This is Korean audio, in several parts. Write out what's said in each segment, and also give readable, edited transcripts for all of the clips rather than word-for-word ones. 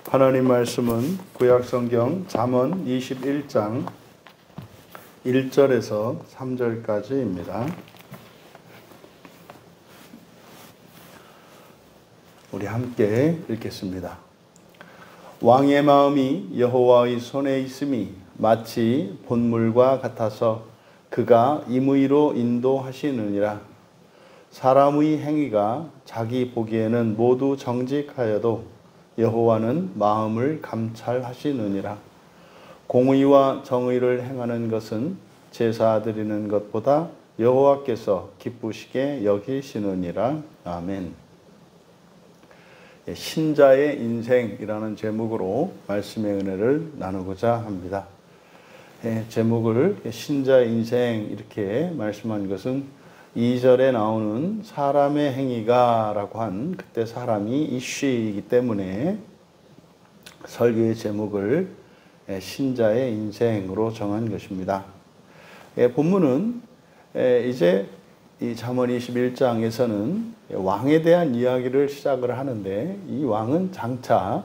하나님 말씀은 구약성경 잠언 21장 1절에서 3절까지입니다. 우리 함께 읽겠습니다. 왕의 마음이 여호와의 손에 있음이 마치 본물과 같아서 그가 임의로 인도하시느니라. 사람의 행위가 자기 보기에는 모두 정직하여도 여호와는 마음을 감찰하시느니라. 공의와 정의를 행하는 것은 제사 드리는 것보다 여호와께서 기쁘시게 여기시느니라. 아멘. 신자의 인생이라는 제목으로 말씀의 은혜를 나누고자 합니다. 제목을 신자의 인생 이렇게 말씀한 것은 2절에 나오는 사람의 행위가 라고 한 그때 사람이 이슈이기 때문에 설교의 제목을 신자의 인생으로 정한 것입니다. 본문은 이제 이 잠언 21장에서는 왕에 대한 이야기를 시작을 하는데, 이 왕은 장차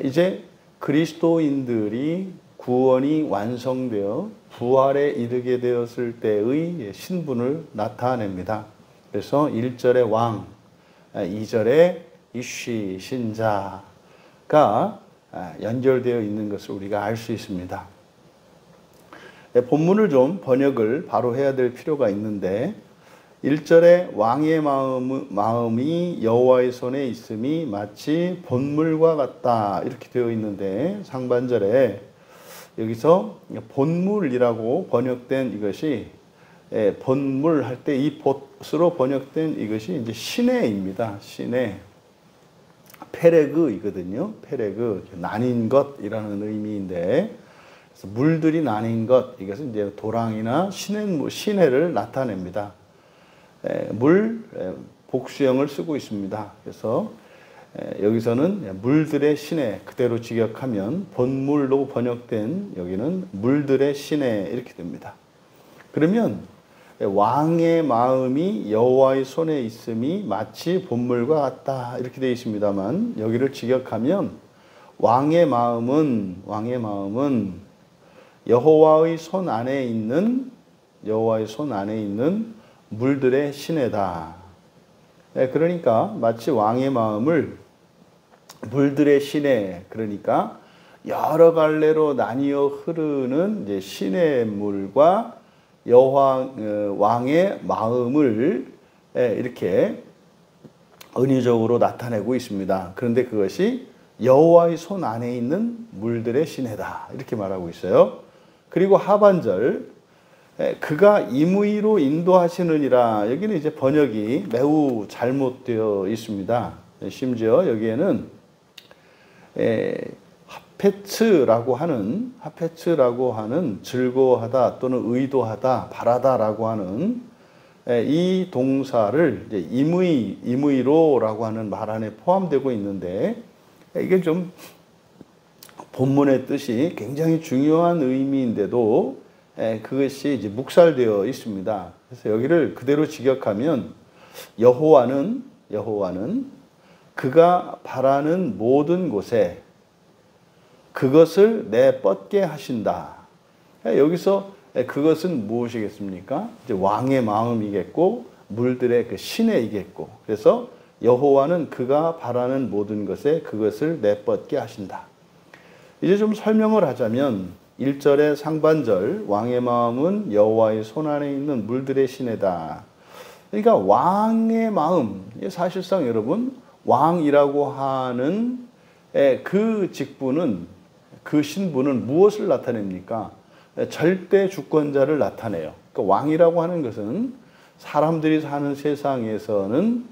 이제 그리스도인들이 구원이 완성되어 부활에 이르게 되었을 때의 신분을 나타냅니다. 그래서 1절의 왕, 2절의 이쉬 신자가 연결되어 있는 것을 우리가 알 수 있습니다. 본문을 좀 번역을 바로 해야 될 필요가 있는데, 1절에 왕의 마음이 여호와의 손에 있음이 마치 본물과 같다 이렇게 되어 있는데, 상반절에 여기서 본물이라고 번역된 이것이 본물 할 때 이 봇으로 번역된 이것이 이제 시내입니다. 시내. 페레그이거든요. 페레그, 나뉜 것이라는 의미인데, 그래서 물들이 나뉜 것, 이것은 이제 도랑이나 시내를 나타냅니다. 복수형을 쓰고 있습니다. 그래서 여기서는 물들의 시내 그대로 직역하면 본물로 번역된 여기는 물들의 시내 이렇게 됩니다. 그러면 왕의 마음이 여호와의 손에 있음이 마치 본물과 같다 이렇게 되어 있습니다만, 여기를 직역하면 왕의 마음은 여호와의 손 안에 있는 물들의 시내다. 그러니까 마치 왕의 마음을 물들의 시내, 그러니까 여러 갈래로 나뉘어 흐르는 이제 시내물과 왕의 마음을 이렇게 은유적으로 나타내고 있습니다. 그런데 그것이 여호와의 손 안에 있는 물들의 시내다 이렇게 말하고 있어요. 그리고 하반절, 그가 임의로 인도하시느니라. 여기는 이제 번역이 매우 잘못되어 있습니다. 심지어 여기에는 하페츠라고 하는 즐거워하다 또는 의도하다, 바라다라고 하는 이 동사를 이제 임의로라고 하는 말 안에 포함되고 있는데, 이게 좀 본문의 뜻이 굉장히 중요한 의미인데도 그것이 이제 묵살되어 있습니다. 그래서 여기를 그대로 직역하면 여호와는 그가 바라는 모든 곳에 그것을 내뻗게 하신다. 여기서 그것은 무엇이겠습니까? 이제 왕의 마음이겠고 물들의 그 시내이겠고, 그래서 여호와는 그가 바라는 모든 것에 그것을 내뻗게 하신다. 이제 좀 설명을 하자면 1절의 상반절, 왕의 마음은 여호와의 손 안에 있는 물들의 시내다. 그러니까 왕의 마음, 사실상 여러분 왕이라고 하는 그 직분은, 그 신분은 무엇을 나타냅니까? 절대 주권자를 나타내요. 그러니까 왕이라고 하는 것은 사람들이 사는 세상에서는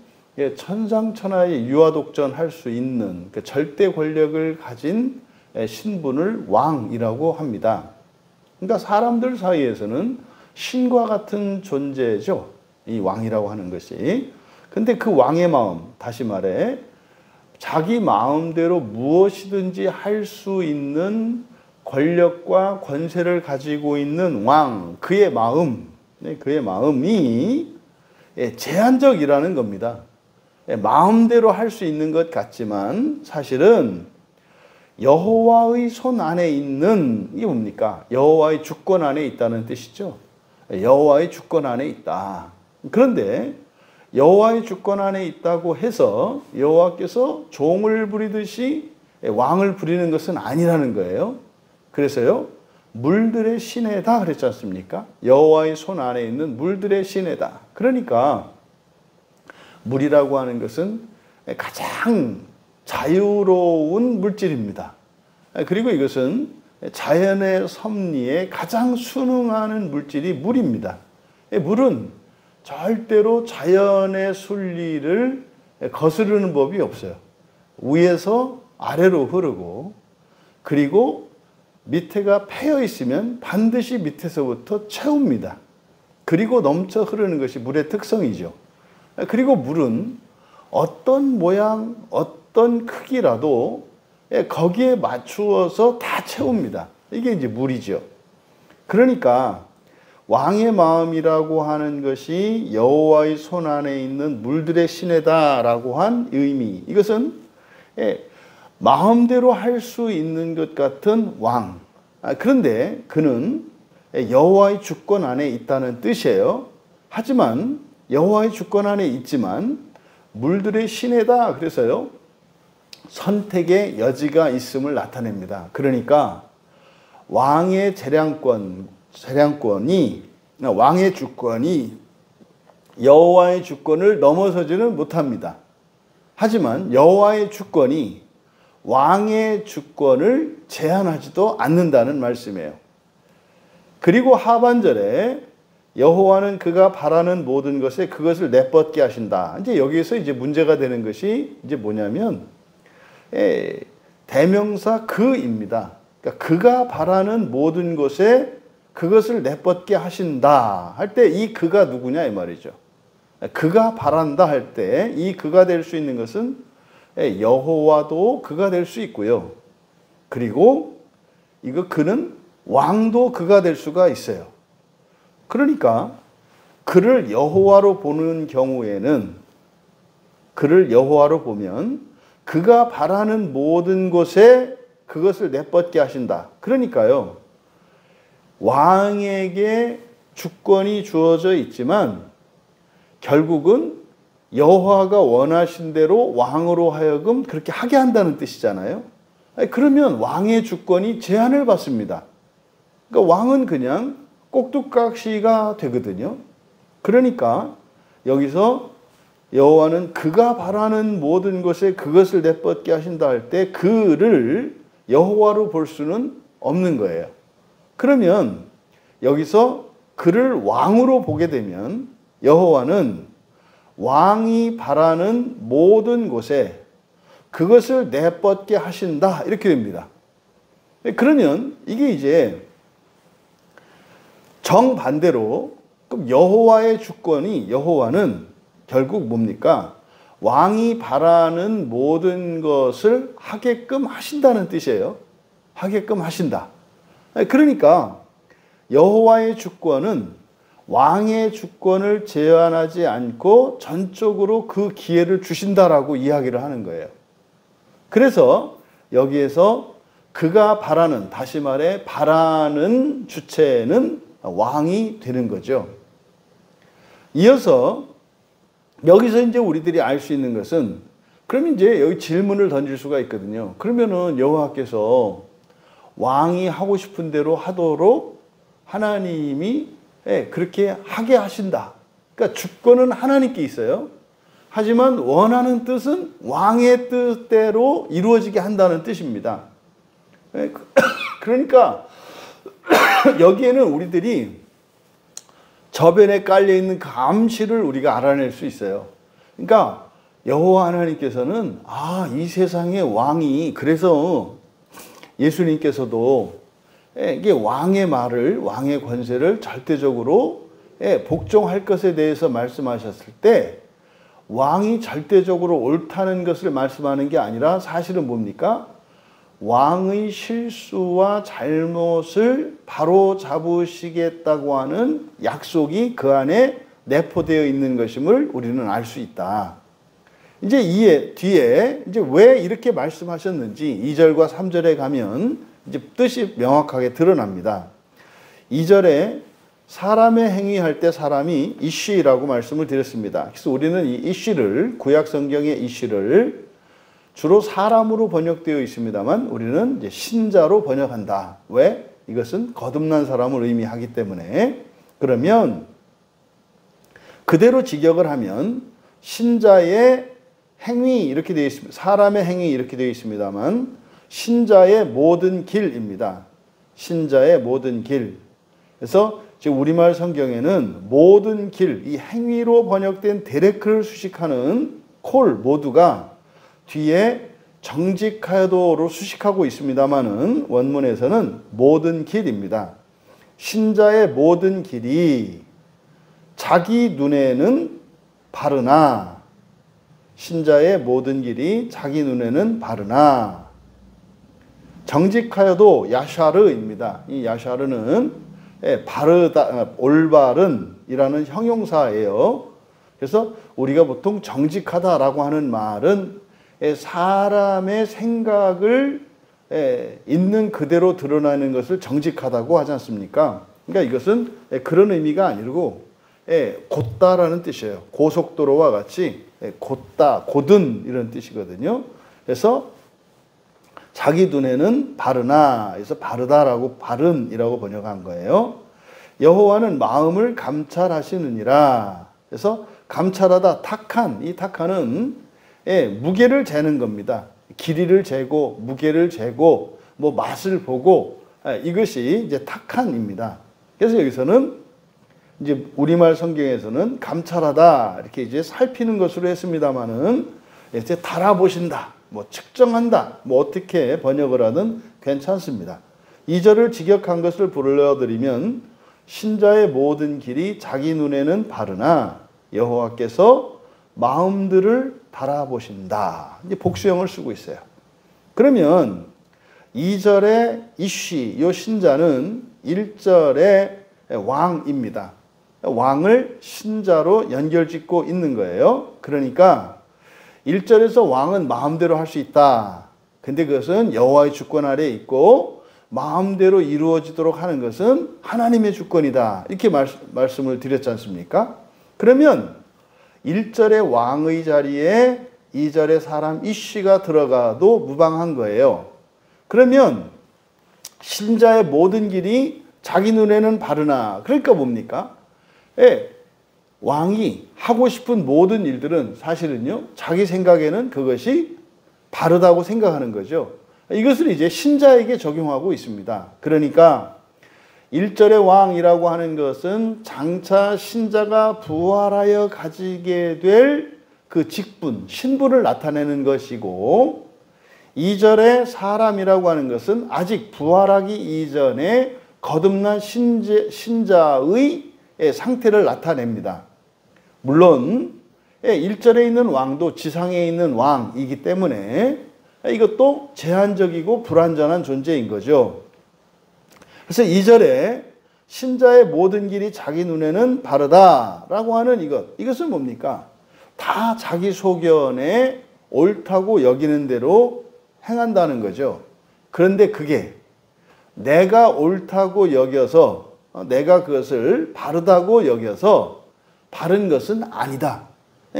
천상천하의 유아독존할 수 있는 그 절대 권력을 가진 신분을 왕이라고 합니다. 그러니까 사람들 사이에서는 신과 같은 존재죠, 이 왕이라고 하는 것이. 근데 그 왕의 마음, 다시 말해 자기 마음대로 무엇이든지 할 수 있는 권력과 권세를 가지고 있는 왕, 그의 마음이 제한적이라는 겁니다. 마음대로 할 수 있는 것 같지만 사실은 여호와의 손 안에 있는, 이게 뭡니까? 여호와의 주권 안에 있다는 뜻이죠. 여호와의 주권 안에 있다. 그런데 여호와의 주권 안에 있다고 해서 여호와께서 종을 부리듯이 왕을 부리는 것은 아니라는 거예요. 그래서요, 물들의 시내다 그랬지 않습니까? 여호와의 손 안에 있는 물들의 시내다. 그러니까 물이라고 하는 것은 가장 자유로운 물질입니다. 그리고 이것은 자연의 섭리에 가장 순응하는 물질이 물입니다. 물은 절대로 자연의 순리를 거스르는 법이 없어요. 위에서 아래로 흐르고, 그리고 밑에가 패여 있으면 반드시 밑에서부터 채웁니다. 그리고 넘쳐 흐르는 것이 물의 특성이죠. 그리고 물은 어떤 모양, 어떤 크기라도 거기에 맞추어서 다 채웁니다. 이게 이제 물이죠. 그러니까 왕의 마음이라고 하는 것이 여호와의 손 안에 있는 물들의 시내다라고 한 의미. 이것은 마음대로 할 수 있는 것 같은 왕. 그런데 그는 여호와의 주권 안에 있다는 뜻이에요. 하지만 여호와의 주권 안에 있지만 물들의 시내다. 그래서요, 선택의 여지가 있음을 나타냅니다. 그러니까 왕의 재량권이, 왕의 주권이 여호와의 주권을 넘어서지는 못합니다. 하지만 여호와의 주권이 왕의 주권을 제한하지도 않는다는 말씀이에요. 그리고 하반절에 여호와는 그가 바라는 모든 것에 그것을 내뻗게 하신다. 이제 여기에서 이제 문제가 되는 것이 이제 뭐냐면 대명사 그입니다. 그러니까 그가 바라는 모든 것에 그것을 내뻗게 하신다 할 때 이 그가 누구냐 이 말이죠. 그가 바란다 할 때 이 그가 될 수 있는 것은 여호와도 그가 될 수 있고요. 그리고 이거 그는 왕도 그가 될 수가 있어요. 그러니까 그를 여호와로 보는 경우에는, 그를 여호와로 보면 그가 바라는 모든 것에 그것을 내뻗게 하신다. 그러니까요, 왕에게 주권이 주어져 있지만 결국은 여호와가 원하신 대로 왕으로 하여금 그렇게 하게 한다는 뜻이잖아요. 그러면 왕의 주권이 제한을 받습니다. 그러니까 왕은 그냥 꼭두각시가 되거든요. 그러니까 여기서 여호와는 그가 바라는 모든 것에 그것을 내뻗게 하신다 할 때 그를 여호와로 볼 수는 없는 거예요. 그러면 여기서 그를 왕으로 보게 되면 여호와는 왕이 바라는 모든 곳에 그것을 내뻗게 하신다 이렇게 됩니다. 그러면 이게 이제 정반대로 그럼 여호와의 주권이, 여호와는 결국 뭡니까? 왕이 바라는 모든 것을 하게끔 하신다는 뜻이에요. 하게끔 하신다. 그러니까 여호와의 주권은 왕의 주권을 제한하지 않고 전적으로 그 기회를 주신다라고 이야기를 하는 거예요. 그래서 여기에서 그가 바라는, 다시 말해 바라는 주체는 왕이 되는 거죠. 이어서 여기서 이제 우리들이 알 수 있는 것은, 그러면 이제 여기 질문을 던질 수가 있거든요. 그러면은 여호와께서 왕이 하고 싶은 대로 하도록 하나님이 그렇게 하게 하신다. 그러니까 주권은 하나님께 있어요. 하지만 원하는 뜻은 왕의 뜻대로 이루어지게 한다는 뜻입니다. 그러니까 여기에는 우리들이 저변에 깔려있는 그 암시를 우리가 알아낼 수 있어요. 그러니까 여호와 하나님께서는 이 세상의 왕이, 그래서 예수님께서도 이게 왕의 말을, 왕의 권세를 절대적으로 복종할 것에 대해서 말씀하셨을 때 왕이 절대적으로 옳다는 것을 말씀하는 게 아니라 사실은 뭡니까? 왕의 실수와 잘못을 바로 잡으시겠다고 하는 약속이 그 안에 내포되어 있는 것임을 우리는 알 수 있다. 이제 이에 뒤에 이제 왜 이렇게 말씀하셨는지 2절과 3절에 가면 이제 뜻이 명확하게 드러납니다. 2절에 사람의 행위할 때 사람이 이쉬라고 말씀을 드렸습니다. 그래서 우리는 이 이쉬를 구약 성경의 이쉬를 주로 사람으로 번역되어 있습니다만 우리는 이제 신자로 번역한다. 왜? 이것은 거듭난 사람을 의미하기 때문에. 그러면 그대로 직역을 하면 신자의 행위 이렇게 되어 있습니다. 사람의 행위 이렇게 되어 있습니다만 신자의 모든 길입니다. 신자의 모든 길. 그래서 지금 우리말 성경에는 모든 길, 이 행위로 번역된 데레크를 수식하는 콜 모두가 뒤에 정직하여도로 수식하고 있습니다만은 원문에서는 모든 길입니다. 신자의 모든 길이 자기 눈에는 바르나, 신자의 모든 길이 자기 눈에는 바르나. 정직하여도 야샤르입니다. 이 야샤르는 바르다, 올바른이라는 형용사예요. 그래서 우리가 보통 정직하다라고 하는 말은 사람의 생각을 있는 그대로 드러나는 것을 정직하다고 하지 않습니까? 그러니까 이것은 그런 의미가 아니고 곧다라는 뜻이에요. 고속도로와 같이 곧다, 곧은 이런 뜻이거든요. 그래서 자기 눈에는 바르나, 그래서 바르다라고 바른이라고 번역한 거예요. 여호와는 마음을 감찰하시느니라. 그래서 감찰하다, 탁한, 이 탁한은 무게를 재는 겁니다. 길이를 재고, 무게를 재고, 뭐 맛을 보고, 이것이 이제 탁한입니다. 그래서 여기서는 이제 우리말 성경에서는 감찰하다 이렇게 이제 살피는 것으로 했습니다만은 이제 달아보신다, 뭐 측정한다, 뭐 어떻게 번역을 하든 괜찮습니다. 2절을 직역한 것을 불러드리면 신자의 모든 길이 자기 눈에는 바르나 여호와께서 마음들을 달아보신다. 이제 복수형을 쓰고 있어요. 그러면 2절의 이쉬, 이 신자는 1절의 왕입니다. 왕을 신자로 연결짓고 있는 거예요. 그러니까 1절에서 왕은 마음대로 할 수 있다. 근데 그것은 여호와의 주권 아래에 있고 마음대로 이루어지도록 하는 것은 하나님의 주권이다. 이렇게 말씀을 드렸지 않습니까? 그러면 1절의 왕의 자리에 2절의 사람 이쉬가 들어가도 무방한 거예요. 그러면 신자의 모든 길이 자기 눈에는 바르나. 그러니까 뭡니까? 왕이 하고 싶은 모든 일들은 사실은요, 자기 생각에는 그것이 바르다고 생각하는 거죠. 이것을 이제 신자에게 적용하고 있습니다. 그러니까 1절의 왕이라고 하는 것은 장차 신자가 부활하여 가지게 될 그 직분, 신분을 나타내는 것이고 2절의 사람이라고 하는 것은 아직 부활하기 이전에 거듭난 신자의 상태를 나타냅니다. 물론 1절에 있는 왕도 지상에 있는 왕이기 때문에 이것도 제한적이고 불완전한 존재인 거죠. 그래서 2절에 신자의 모든 길이 자기 눈에는 바르다라고 하는 이것은 뭡니까? 다 자기 소견에 옳다고 여기는 대로 행한다는 거죠. 그런데 그게 내가 옳다고 여겨서, 내가 그것을 바르다고 여겨서 바른 것은 아니다.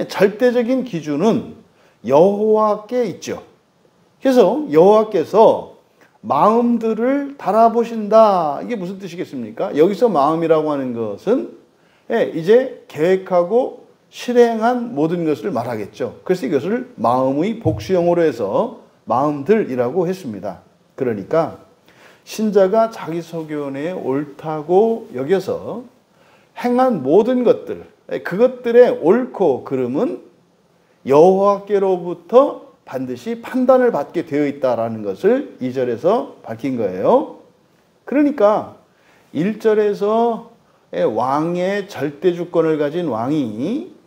절대적인 기준은 여호와께 있죠. 그래서 여호와께서 마음들을 달아보신다. 이게 무슨 뜻이겠습니까? 여기서 마음이라고 하는 것은 이제 계획하고 실행한 모든 것을 말하겠죠. 그래서 이것을 마음의 복수형으로 해서 마음들이라고 했습니다. 그러니까 신자가 자기 소견에 옳다고 여겨서 행한 모든 것들, 그것들의 옳고 그름은 여호와께로부터 반드시 판단을 받게 되어 있다라는 것을 2절에서 밝힌 거예요. 그러니까 1절에서 왕의 절대 주권을 가진 왕이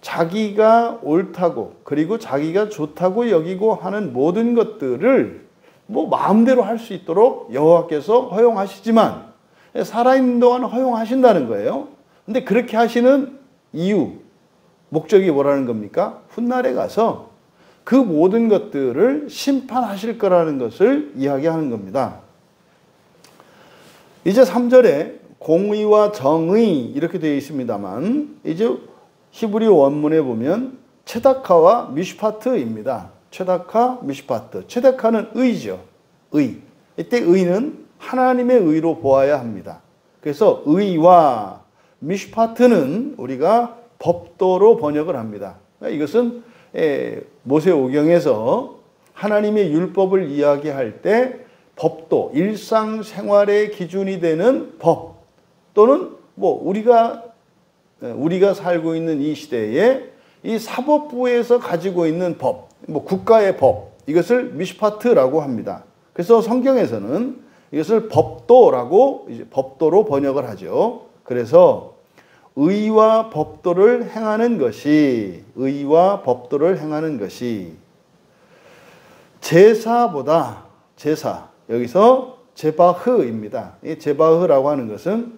자기가 옳다고 그리고 자기가 좋다고 여기고 하는 모든 것들을 뭐 마음대로 할 수 있도록 여호와께서 허용하시지만 살아있는 동안 허용하신다는 거예요. 근데 그렇게 하시는 이유, 목적이 뭐라는 겁니까? 훗날에 가서 그 모든 것들을 심판하실 거라는 것을 이야기하는 겁니다. 이제 3절에 공의와 정의 이렇게 되어 있습니다만 이제 히브리 원문에 보면 체다카와 미슈파트입니다. 체다카, 미슈파트. 체다카는 의죠. 의. 이때 의는 하나님의 의로 보아야 합니다. 그래서 의와 미슈파트는 우리가 법도로 번역을 합니다. 이것은 모세오경에서 하나님의 율법을 이야기할 때 법도, 일상생활의 기준이 되는 법 또는 뭐 우리가 살고 있는 이 시대에 이 사법부에서 가지고 있는 법, 뭐 국가의 법, 이것을 미슈파트라고 합니다. 그래서 성경에서는 이것을 법도라고 법도로 번역을 하죠. 그래서 의와 법도를 행하는 것이 제사보다 제사 여기서 제바흐입니다. 이 제바흐라고 하는 것은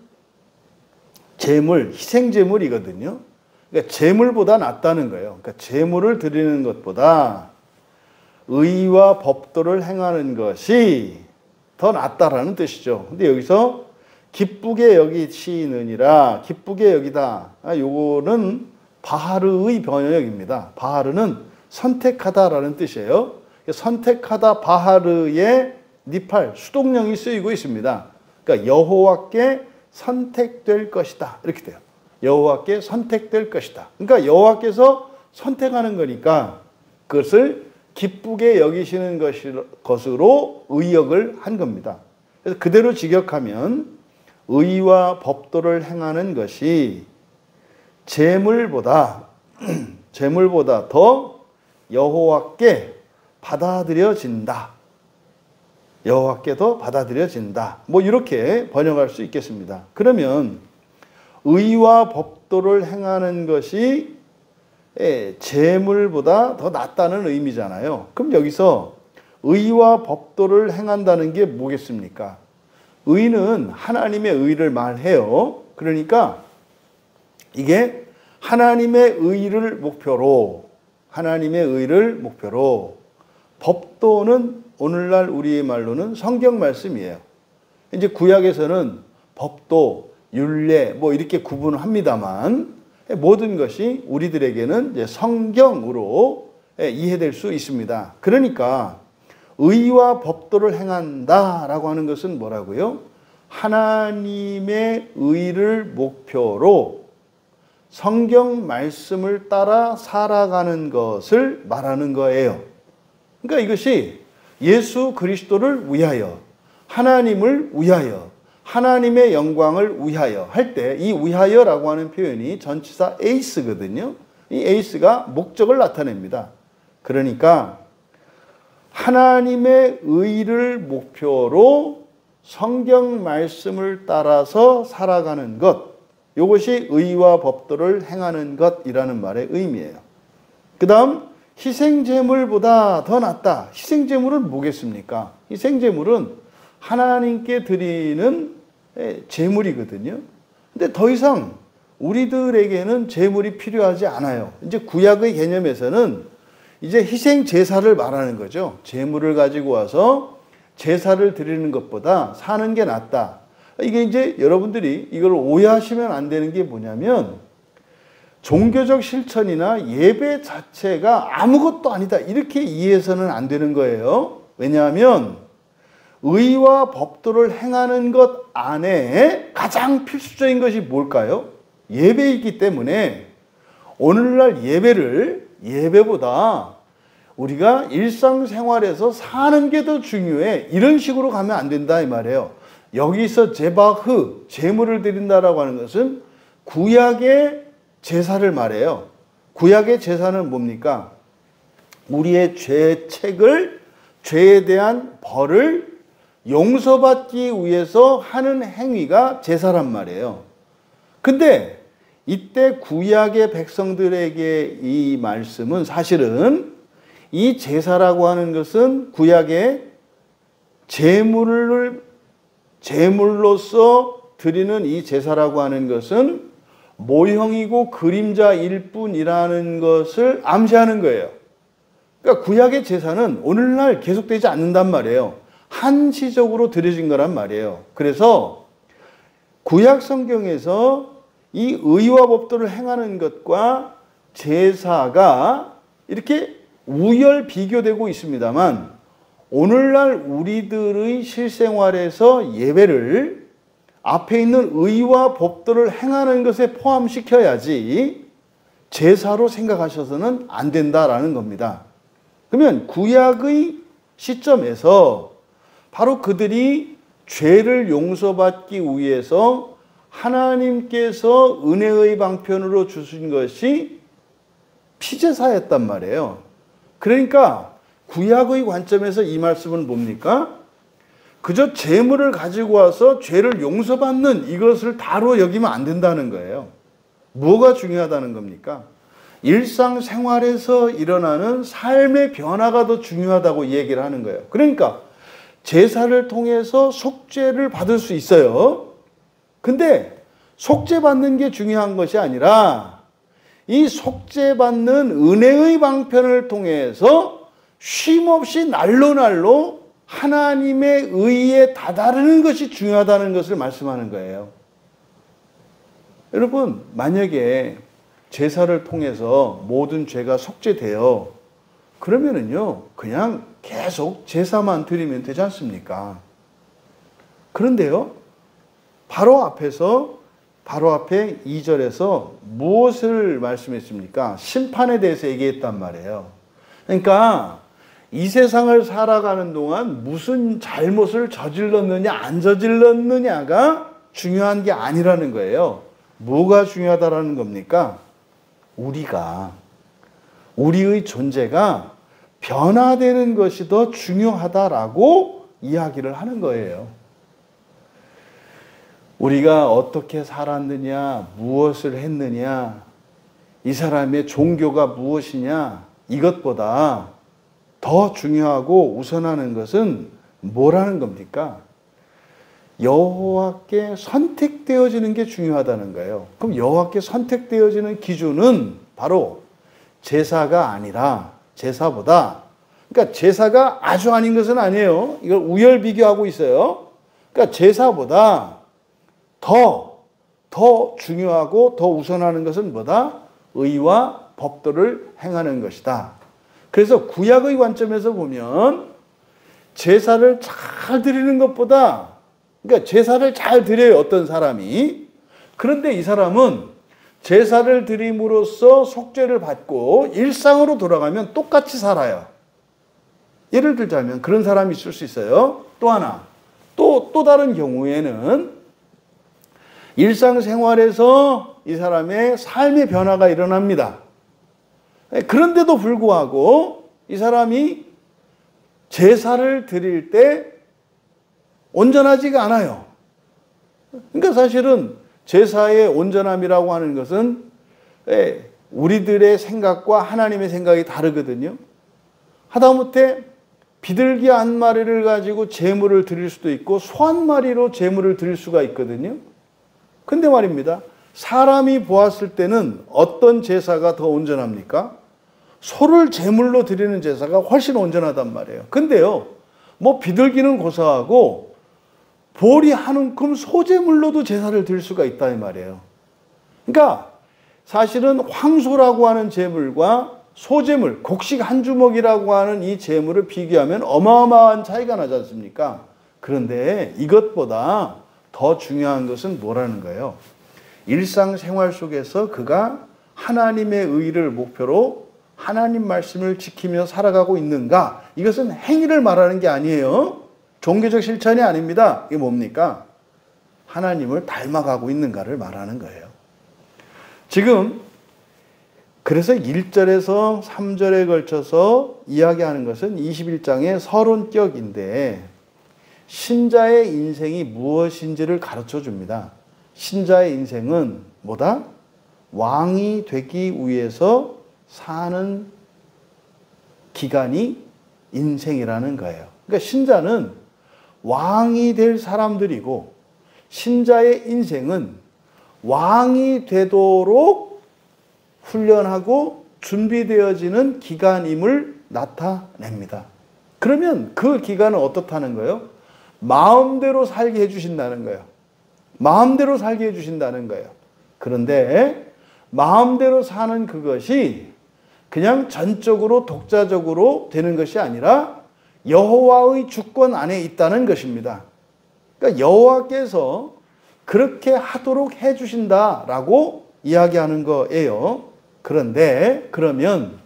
제물, 희생제물이거든요. 그러니까 제물보다 낫다는 거예요. 그러니까 제물을 드리는 것보다 의와 법도를 행하는 것이 더 낫다라는 뜻이죠. 근데 여기서 기쁘게 여기시느니라, 기쁘게 여기다. 요거는 바하르의 번역입니다. 바하르는 선택하다라는 뜻이에요. 선택하다 바하르의 니팔, 수동령이 쓰이고 있습니다. 그러니까 여호와께 선택될 것이다. 이렇게 돼요. 여호와께 선택될 것이다. 그러니까 여호와께서 선택하는 거니까 그것을 기쁘게 여기시는 것으로 의역을 한 겁니다. 그래서 그대로 직역하면 의와 법도를 행하는 것이 제물보다 더 여호와께 받아들여진다. 여호와께도 받아들여진다. 뭐 이렇게 번역할 수 있겠습니다. 그러면 의와 법도를 행하는 것이 제물보다 더 낫다는 의미잖아요. 그럼 여기서 의와 법도를 행한다는 게 뭐겠습니까? 의는 하나님의 의를 말해요. 그러니까 이게 하나님의 의를 목표로 법도는 오늘날 우리의 말로는 성경 말씀이에요. 이제 구약에서는 법도, 율례 뭐 이렇게 구분을 합니다만 모든 것이 우리들에게는 이제 성경으로 이해될 수 있습니다. 그러니까 의와 법도를 행한다라고 하는 것은 뭐라고요? 하나님의 의를 목표로 성경 말씀을 따라 살아가는 것을 말하는 거예요. 그러니까 이것이 예수 그리스도를 위하여, 하나님을 위하여, 하나님의 영광을 위하여 할 때 이 위하여라고 하는 표현이 전치사 에이스거든요. 이 에이스가 목적을 나타냅니다. 그러니까 하나님의 의를 목표로 성경 말씀을 따라서 살아가는 것, 이것이 의와 법도를 행하는 것이라는 말의 의미예요. 그 다음 희생제물보다 더 낫다. 희생제물은 뭐겠습니까? 희생제물은 하나님께 드리는 제물이거든요. 근데 더 이상 우리들에게는 제물이 필요하지 않아요. 이제 구약의 개념에서는 이제 희생 제사를 말하는 거죠. 제물을 가지고 와서 제사를 드리는 것보다 사는 게 낫다. 이게 이제 여러분들이 이걸 오해하시면 안 되는 게 뭐냐면 종교적 실천이나 예배 자체가 아무것도 아니다. 이렇게 이해해서는 안 되는 거예요. 왜냐하면 의와 법도를 행하는 것 안에 가장 필수적인 것이 뭘까요? 예배이기 때문에 오늘날 예배보다 우리가 일상생활에서 사는 게 더 중요해. 이런 식으로 가면 안 된다 이 말이에요. 여기서 제바흐, 제물을 드린다라고 하는 것은 구약의 제사를 말해요. 구약의 제사는 뭡니까? 우리의 죄책을, 죄에 대한 벌을 용서받기 위해서 하는 행위가 제사란 말이에요. 근데 이때 구약의 백성들에게 이 말씀은 사실은 이 제사라고 하는 것은 구약의 제물로서 드리는 이 제사라고 하는 것은 모형이고 그림자일 뿐이라는 것을 암시하는 거예요. 그러니까 구약의 제사는 오늘날 계속되지 않는단 말이에요. 한시적으로 드려진 거란 말이에요. 그래서 구약 성경에서 이 의와 법도를 행하는 것과 제사가 이렇게 우열 비교되고 있습니다만, 오늘날 우리들의 실생활에서 예배를 앞에 있는 의와 법도를 행하는 것에 포함시켜야지 제사로 생각하셔서는 안 된다라는 겁니다. 그러면 구약의 시점에서 바로 그들이 죄를 용서받기 위해서 하나님께서 은혜의 방편으로 주신 것이 피제사였단 말이에요. 그러니까 구약의 관점에서 이 말씀은 뭡니까? 그저 재물을 가지고 와서 죄를 용서받는 이것을 다로 여기면 안 된다는 거예요. 뭐가 중요하다는 겁니까? 일상생활에서 일어나는 삶의 변화가 더 중요하다고 얘기를 하는 거예요. 그러니까 제사를 통해서 속죄를 받을 수 있어요. 근데 속죄받는 게 중요한 것이 아니라 이 속죄받는 은혜의 방편을 통해서 쉼없이 날로 하나님의 의에 다다르는 것이 중요하다는 것을 말씀하는 거예요. 여러분, 만약에 제사를 통해서 모든 죄가 속죄돼요. 그러면은요, 그냥 계속 제사만 드리면 되지 않습니까? 그런데요, 바로 앞에 2절에서 무엇을 말씀했습니까? 심판에 대해서 얘기했단 말이에요. 그러니까 이 세상을 살아가는 동안 무슨 잘못을 저질렀느냐 안 저질렀느냐가 중요한 게 아니라는 거예요. 뭐가 중요하다라는 겁니까? 우리의 존재가 변화되는 것이 더 중요하다라고 이야기를 하는 거예요. 우리가 어떻게 살았느냐, 무엇을 했느냐, 이 사람의 종교가 무엇이냐, 이것보다 더 중요하고 우선하는 것은 뭐라는 겁니까? 여호와께 선택되어지는 게 중요하다는 거예요. 그럼 여호와께 선택되어지는 기준은 바로 제사가 아니라 제사보다, 그러니까 제사가 아주 아닌 것은 아니에요. 이걸 우열 비교하고 있어요. 그러니까 제사보다 더 중요하고 더 우선하는 것은 뭐다? 의와 법도를 행하는 것이다. 그래서 구약의 관점에서 보면 제사를 잘 드리는 것보다, 그러니까 제사를 잘 드려요, 어떤 사람이. 그런데 이 사람은 제사를 드림으로써 속죄를 받고 일상으로 돌아가면 똑같이 살아요. 예를 들자면 그런 사람이 있을 수 있어요. 또 하나, 또 다른 경우에는 일상생활에서 이 사람의 삶의 변화가 일어납니다. 그런데도 불구하고 이 사람이 제사를 드릴 때 온전하지가 않아요. 그러니까 사실은 제사의 온전함이라고 하는 것은 우리들의 생각과 하나님의 생각이 다르거든요. 하다못해 비둘기 한 마리를 가지고 제물을 드릴 수도 있고 소 한 마리로 제물을 드릴 수가 있거든요. 근데 말입니다, 사람이 보았을 때는 어떤 제사가 더 온전합니까? 소를 제물로 드리는 제사가 훨씬 온전하단 말이에요. 근데요, 뭐 비둘기는 고사하고 보리 한 움큼 소제물로도 제사를 드릴 수가 있다 이 말이에요. 그러니까 사실은 황소라고 하는 제물과 소제물, 곡식 한 주먹이라고 하는 이 제물을 비교하면 어마어마한 차이가 나지 않습니까? 그런데 이것보다 더 중요한 것은 뭐라는 거예요? 일상생활 속에서 그가 하나님의 의를 목표로 하나님 말씀을 지키며 살아가고 있는가? 이것은 행위를 말하는 게 아니에요. 종교적 실천이 아닙니다. 이게 뭡니까? 하나님을 닮아가고 있는가를 말하는 거예요. 지금 그래서 1절에서 3절에 걸쳐서 이야기하는 것은 21장의 서론격인데 신자의 인생이 무엇인지를 가르쳐 줍니다. 신자의 인생은 뭐다? 왕이 되기 위해서 사는 기간이 인생이라는 거예요. 그러니까 신자는 왕이 될 사람들이고 신자의 인생은 왕이 되도록 훈련하고 준비되어지는 기간임을 나타냅니다. 그러면 그 기간은 어떻다는 거예요? 마음대로 살게 해주신다는 거예요. 마음대로 살게 해주신다는 거예요. 그런데 마음대로 사는 그것이 그냥 전적으로 독자적으로 되는 것이 아니라 여호와의 주권 안에 있다는 것입니다. 그러니까 여호와께서 그렇게 하도록 해주신다라고 이야기하는 거예요. 그런데 그러면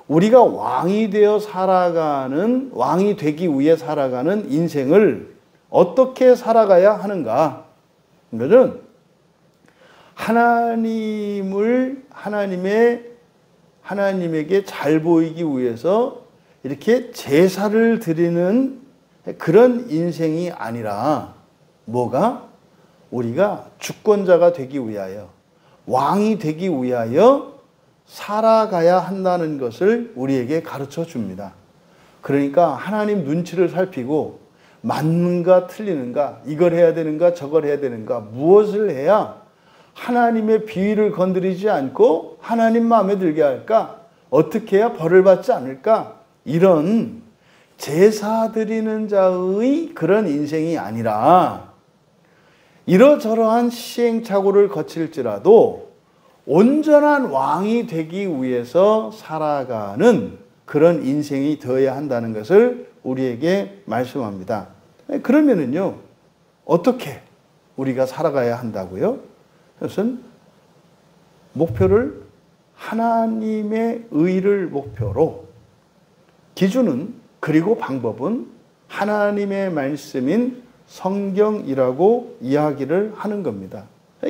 우리가 왕이 되어 살아가는, 왕이 되기 위해 살아가는 인생을 어떻게 살아가야 하는가? 이것은 하나님에게 잘 보이기 위해서 이렇게 제사를 드리는 그런 인생이 아니라 뭐가? 우리가 주권자가 되기 위하여, 왕이 되기 위하여 살아가야 한다는 것을 우리에게 가르쳐 줍니다. 그러니까 하나님 눈치를 살피고 맞는가 틀리는가, 이걸 해야 되는가 저걸 해야 되는가, 무엇을 해야 하나님의 비위를 건드리지 않고 하나님 마음에 들게 할까, 어떻게 해야 벌을 받지 않을까, 이런 제사 드리는 자의 그런 인생이 아니라 이러저러한 시행착오를 거칠지라도 온전한 왕이 되기 위해서 살아가는 그런 인생이 되어야 한다는 것을 우리에게 말씀합니다. 그러면은요, 어떻게 우리가 살아가야 한다고요? 그것은 목표를 하나님의 의를 목표로, 기준은, 그리고 방법은 하나님의 말씀인 성경이라고 이야기를 하는 겁니다.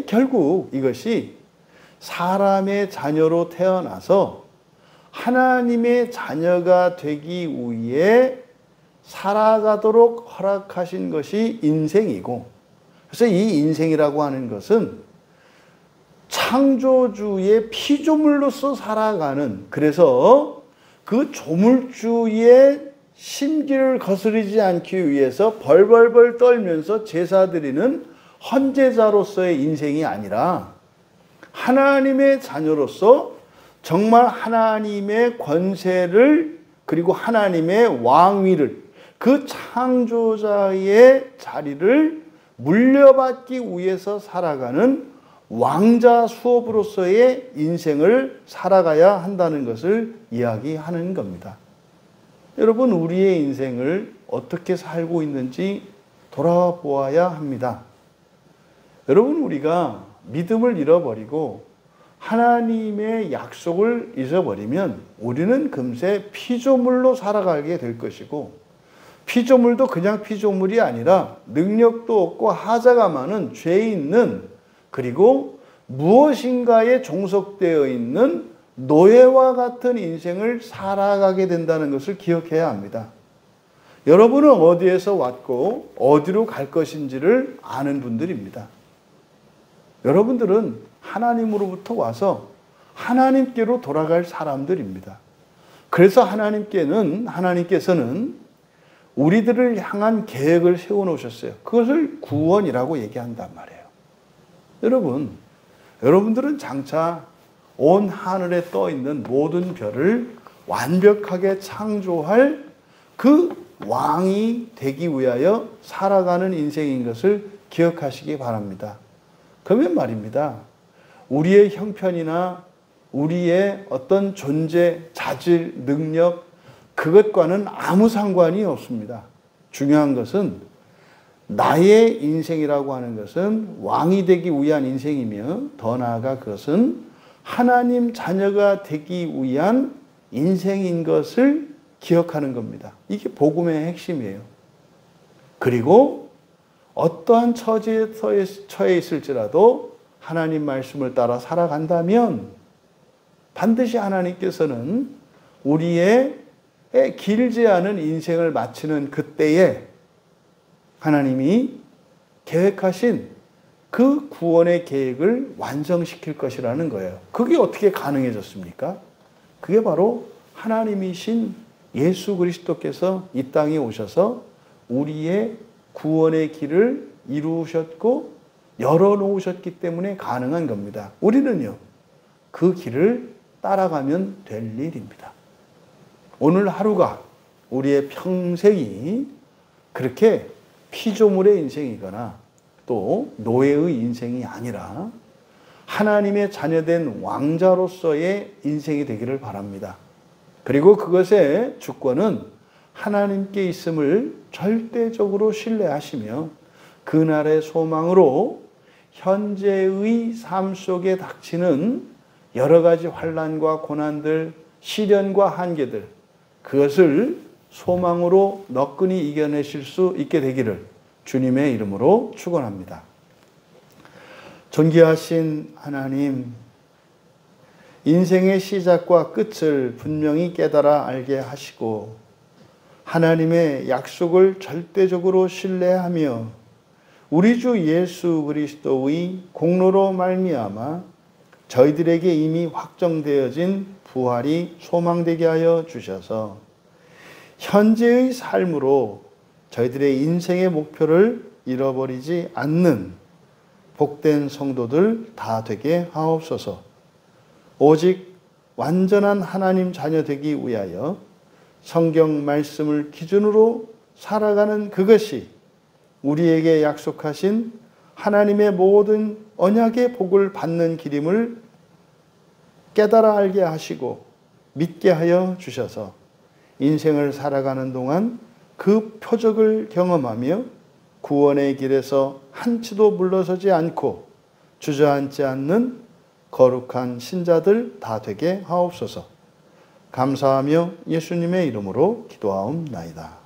결국 이것이 사람의 자녀로 태어나서 하나님의 자녀가 되기 위해 살아가도록 허락하신 것이 인생이고, 그래서 이 인생이라고 하는 것은 창조주의 피조물로서 살아가는, 그래서 그 조물주의 심기를 거스르지 않기 위해서 벌벌벌 떨면서 제사 드리는 헌제자로서의 인생이 아니라 하나님의 자녀로서 정말 하나님의 권세를, 그리고 하나님의 왕위를, 그 창조자의 자리를 물려받기 위해서 살아가는 왕자 수업으로서의 인생을 살아가야 한다는 것을 이야기하는 겁니다. 여러분, 우리의 인생을 어떻게 살고 있는지 돌아보아야 합니다. 여러분, 우리가 믿음을 잃어버리고 하나님의 약속을 잊어버리면 우리는 금세 피조물로 살아가게 될 것이고, 피조물도 그냥 피조물이 아니라 능력도 없고 하자가 많은 죄 있는, 그리고 무엇인가에 종속되어 있는 노예와 같은 인생을 살아가게 된다는 것을 기억해야 합니다. 여러분은 어디에서 왔고 어디로 갈 것인지를 아는 분들입니다. 여러분들은 하나님으로부터 와서 하나님께로 돌아갈 사람들입니다. 그래서 하나님께서는 우리들을 향한 계획을 세워놓으셨어요. 그것을 구원이라고 얘기한단 말이에요. 여러분들은 장차 온 하늘에 떠 있는 모든 별을 완벽하게 창조할 그 왕이 되기 위하여 살아가는 인생인 것을 기억하시기 바랍니다. 그러면 말입니다, 우리의 형편이나 우리의 어떤 존재, 자질, 능력, 그것과는 아무 상관이 없습니다. 중요한 것은 나의 인생이라고 하는 것은 왕이 되기 위한 인생이며, 더 나아가 그것은 하나님 자녀가 되기 위한 인생인 것을 기억하는 겁니다. 이게 복음의 핵심이에요. 그리고 어떠한 처지에 처해 있을지라도 하나님 말씀을 따라 살아간다면 반드시 하나님께서는 우리의 길지 않은 인생을 마치는 그때에 하나님이 계획하신 그 구원의 계획을 완성시킬 것이라는 거예요. 그게 어떻게 가능해졌습니까? 그게 바로 하나님이신 예수 그리스도께서 이 땅에 오셔서 우리의 구원의 길을 이루셨고 열어놓으셨기 때문에 가능한 겁니다. 우리는요, 그 길을 따라가면 될 일입니다. 오늘 하루가 우리의 평생이 그렇게 피조물의 인생이거나 또 노예의 인생이 아니라 하나님의 자녀된 왕자로서의 인생이 되기를 바랍니다. 그리고 그것의 주권은 하나님께 있음을 절대적으로 신뢰하시며 그날의 소망으로 현재의 삶 속에 닥치는 여러 가지 환난과 고난들, 시련과 한계들, 그것을 소망으로 너끈히 이겨내실 수 있게 되기를 주님의 이름으로 축원합니다. 존귀하신 하나님, 인생의 시작과 끝을 분명히 깨달아 알게 하시고 하나님의 약속을 절대적으로 신뢰하며 우리 주 예수 그리스도의 공로로 말미암아 저희들에게 이미 확정되어진 부활이 소망되게 하여 주셔서 현재의 삶으로 저희들의 인생의 목표를 잃어버리지 않는 복된 성도들 다 되게 하옵소서. 오직 완전한 하나님 자녀 되기 위하여 성경 말씀을 기준으로 살아가는 그것이 우리에게 약속하신 하나님의 모든 언약의 복을 받는 길임을 깨달아 알게 하시고 믿게 하여 주셔서 인생을 살아가는 동안 그 표적을 경험하며 구원의 길에서 한치도 물러서지 않고 주저앉지 않는 거룩한 신자들 다 되게 하옵소서. 감사하며 예수님의 이름으로 기도하옵나이다.